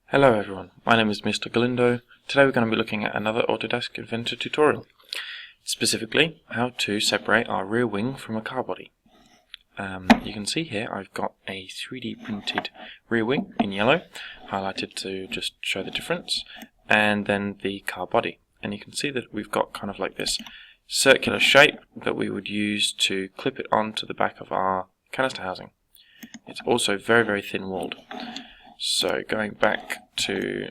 Hello everyone, my name is Mr. Galindo. Today we're going to be looking at another Autodesk Inventor tutorial. Specifically, how to separate our rear wing from a car body. You can see here I've got a 3D printed rear wing in yellow, highlighted to just show the difference, and then the car body. And you can see that we've got kind of like this circular shape that we would use to clip it onto the back of our canister housing. It's also very thin walled. So going back to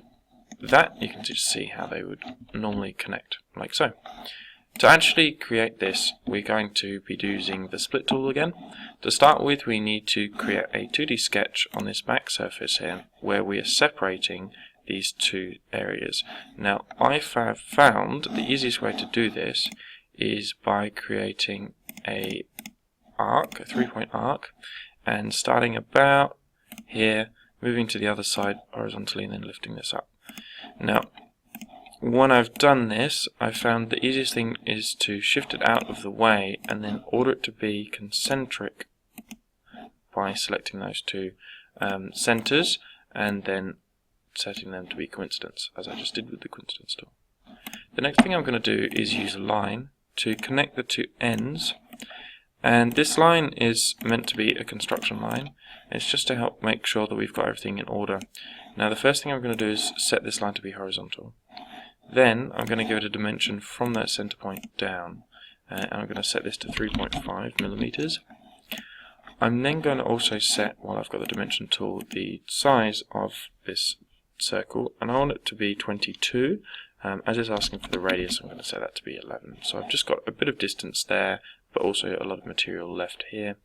that, you can just see how they would normally connect, like so. To actually create this, we're going to be using the split tool again. To start with, we need to create a 2D sketch on this back surface here, where we are separating these two areas. Now, I have found the easiest way to do this is by creating a arc, a 3-point arc, and starting about here, moving to the other side horizontally and then lifting this up. Now, when I've done this, I've found the easiest thing is to shift it out of the way and then order it to be concentric by selecting those two centers and then setting them to be coincidence, as I just did with the coincidence tool. The next thing I'm going to do is use a line to connect the two ends. And this line is meant to be a construction line. It's just to help make sure that we've got everything in order. Now the first thing I'm going to do is set this line to be horizontal. Then I'm going to give it a dimension from that center point down. And I'm going to set this to 3.5 millimeters. I'm then going to also set, while I've got the dimension tool, the size of this circle. And I want it to be 22. As it's asking for the radius, I'm going to set that to be 11. So I've just got a bit of distance there, but also a lot of material left here,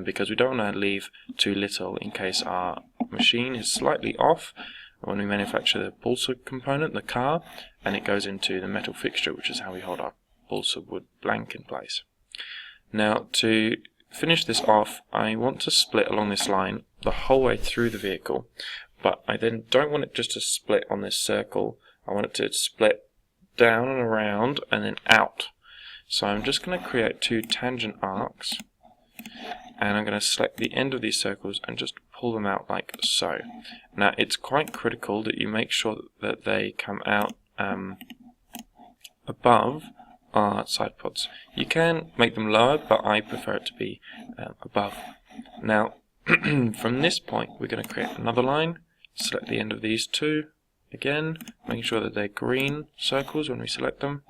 because we don't want to leave too little in case our machine is slightly off when we manufacture the balsa component, the car, and it goes into the metal fixture, which is how we hold our balsa wood blank in place. Now, to finish this off, I want to split along this line the whole way through the vehicle, but I then don't want it just to split on this circle. I want it to split down and around and then out. So I'm just going to create two tangent arcs, and I'm going to select the end of these circles and just pull them out like so. Now it's quite critical that you make sure that they come out above our side pods. You can make them lower, but I prefer it to be above. Now from this point we're going to create another line, select the end of these two, again making sure that they're green circles when we select them.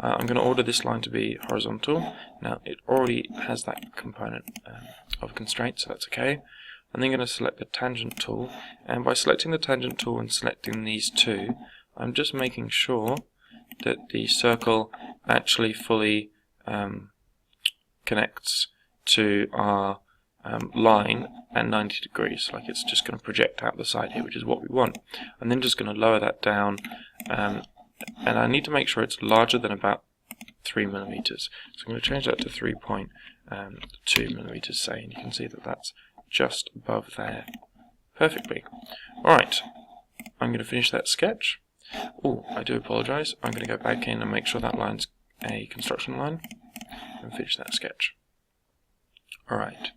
I'm going to order this line to be horizontal. Now it already has that component of constraint, so that's okay. I'm then going to select the tangent tool, and by selecting the tangent tool and selecting these two, I'm just making sure that the circle actually fully connects to our line at 90 degrees, like it's just going to project out the side here, which is what we want. I'm then just going to lower that down, and I need to make sure it's larger than about 3 millimeters. So I'm going to change that to 3.2 millimeters, say, and you can see that that's just above there perfectly. Alright, I'm going to finish that sketch. Oh, I do apologize. I'm going to go back in and make sure that line's a construction line and finish that sketch. Alright,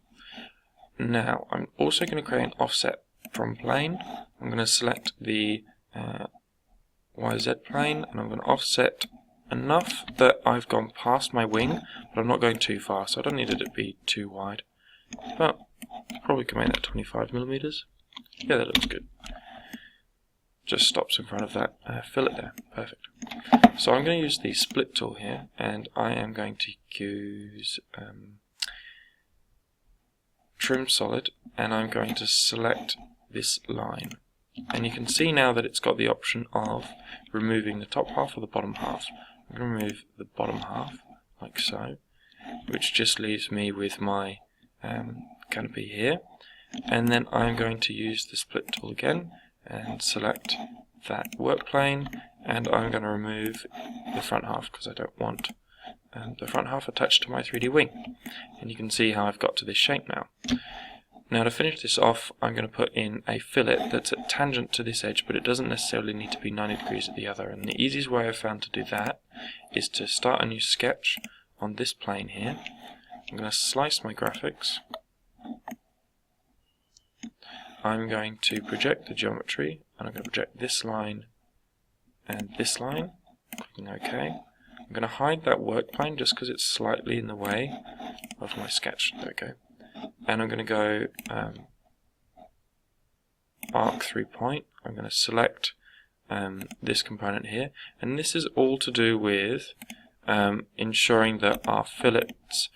now I'm also going to create an offset from plane. I'm going to select the YZ plane, and I'm going to offset enough that I've gone past my wing, but I'm not going too far, so I don't need it to be too wide. But probably can make that 25 millimeters. Yeah, that looks good. Just stops in front of that fillet there. Perfect. So I'm going to use the split tool here, and I am going to use trim solid, and I'm going to select this line. And you can see now that it's got the option of removing the top half or the bottom half. I'm going to remove the bottom half, like so, which just leaves me with my canopy here. And then I'm going to use the split tool again and select that work plane, and I'm going to remove the front half because I don't want the front half attached to my 3D wing. And you can see how I've got to this shape now. Now to finish this off, I'm going to put in a fillet that's at tangent to this edge, but it doesn't necessarily need to be 90 degrees at the other. And the easiest way I've found to do that is to start a new sketch on this plane here. I'm going to slice my graphics. I'm going to project the geometry, and I'm going to project this line and this line. Clicking OK. I'm going to hide that work plane just because it's slightly in the way of my sketch. There we go. And I'm going to go arc through point. I'm going to select this component here, and this is all to do with ensuring that our fillets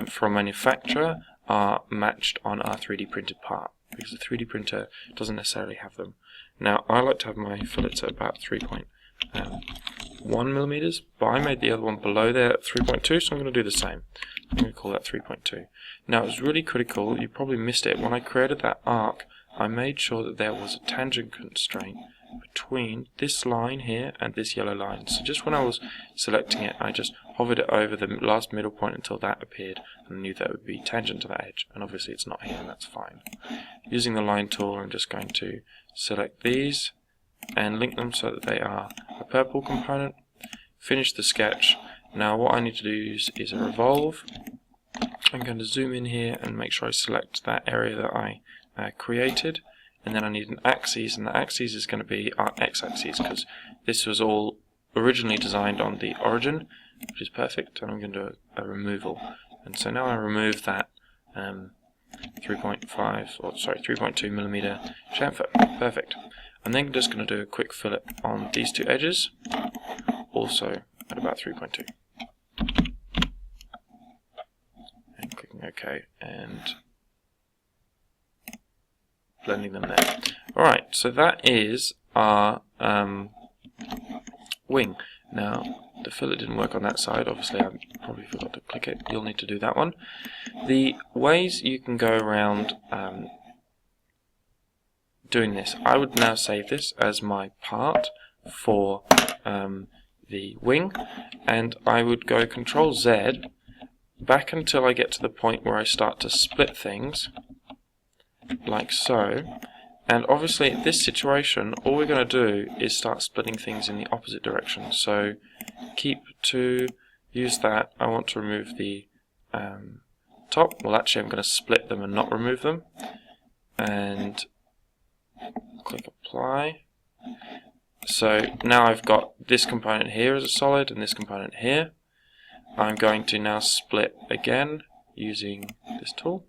from manufacturer are matched on our 3D printed part, because the 3D printer doesn't necessarily have them. Now I like to have my fillets at about 3.1 millimeters, but I made the other one below there at 3.2, so I'm going to do the same. I'm going to call that 3.2. Now it's really critical, you probably missed it, when I created that arc I made sure that there was a tangent constraint between this line here and this yellow line. So just when I was selecting it, I just hovered it over the last middle point until that appeared, and I knew that would be tangent to that edge, and obviously it's not here, and that's fine. Using the line tool, I'm just going to select these and link them so that they are a purple component. Finish the sketch. Now what I need to do is a revolve. I'm going to zoom in here and make sure I select that area that I created, and then I need an axis, and the axis is going to be our x-axis because this was all originally designed on the origin, which is perfect. And I'm going to do a removal, and so now I remove that 3.2 millimeter chamfer. Perfect. I'm then just going to do a quick fillet on these two edges, also at about 3.2, and clicking OK and blending them there. Alright, so that is our wing. Now, the fillet didn't work on that side, obviously I probably forgot to click it, you'll need to do that one. The ways you can go around doing this, I would now save this as my part for the wing, and I would go Control Z back until I get to the point where I start to split things, like so. And obviously in this situation all we're going to do is start splitting things in the opposite direction, so keep to use that. I want to remove the top. Well, actually I'm going to split them and not remove them, and click apply. So now I've got this component here as a solid and this component here. I'm going to now split again using this tool.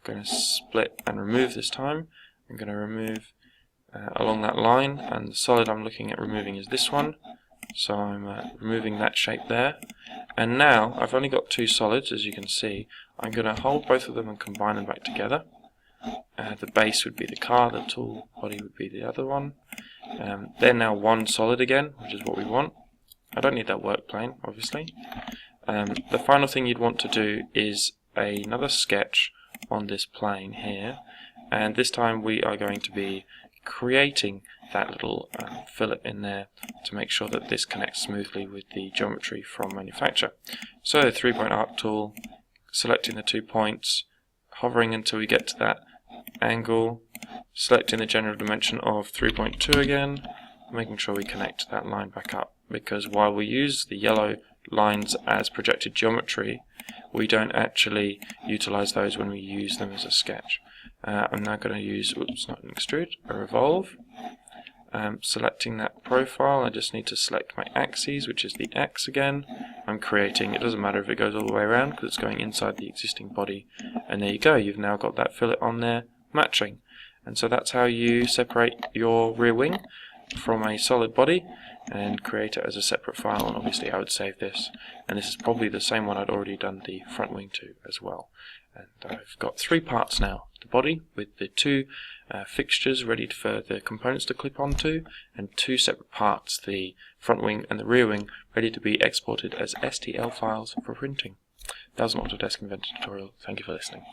I'm going to split and remove this time. I'm going to remove along that line, and the solid I'm looking at removing is this one, so I'm removing that shape there. And now I've only got two solids, as you can see. I'm going to hold both of them and combine them back together. The base would be the car, the tool body would be the other one. They're now one solid again, which is what we want. I don't need that work plane, obviously. The final thing you'd want to do is another sketch on this plane here, and this time we are going to be creating that little fillet in there to make sure that this connects smoothly with the geometry from manufacture. So 3-point arc tool, selecting the 2 points, hovering until we get to that angle, selecting the general dimension of 3.2 again, making sure we connect that line back up, because while we use the yellow lines as projected geometry, we don't actually utilize those when we use them as a sketch. I'm now going to use, not an extrude, a revolve. Selecting that profile, I just need to select my axes, which is the X again. I'm creating, it doesn't matter if it goes all the way around because it's going inside the existing body. And there you go, you've now got that fillet on there matching. And so that's how you separate your rear wing from a solid body and create it as a separate file. And obviously I would save this, and this is probably the same one I'd already done the front wing to as well. And I've got 3 parts now: the body with the 2 fixtures ready for the components to clip onto, and 2 separate parts, the front wing and the rear wing, ready to be exported as STL files for printing. That was an Autodesk Inventor tutorial. Thank you for listening.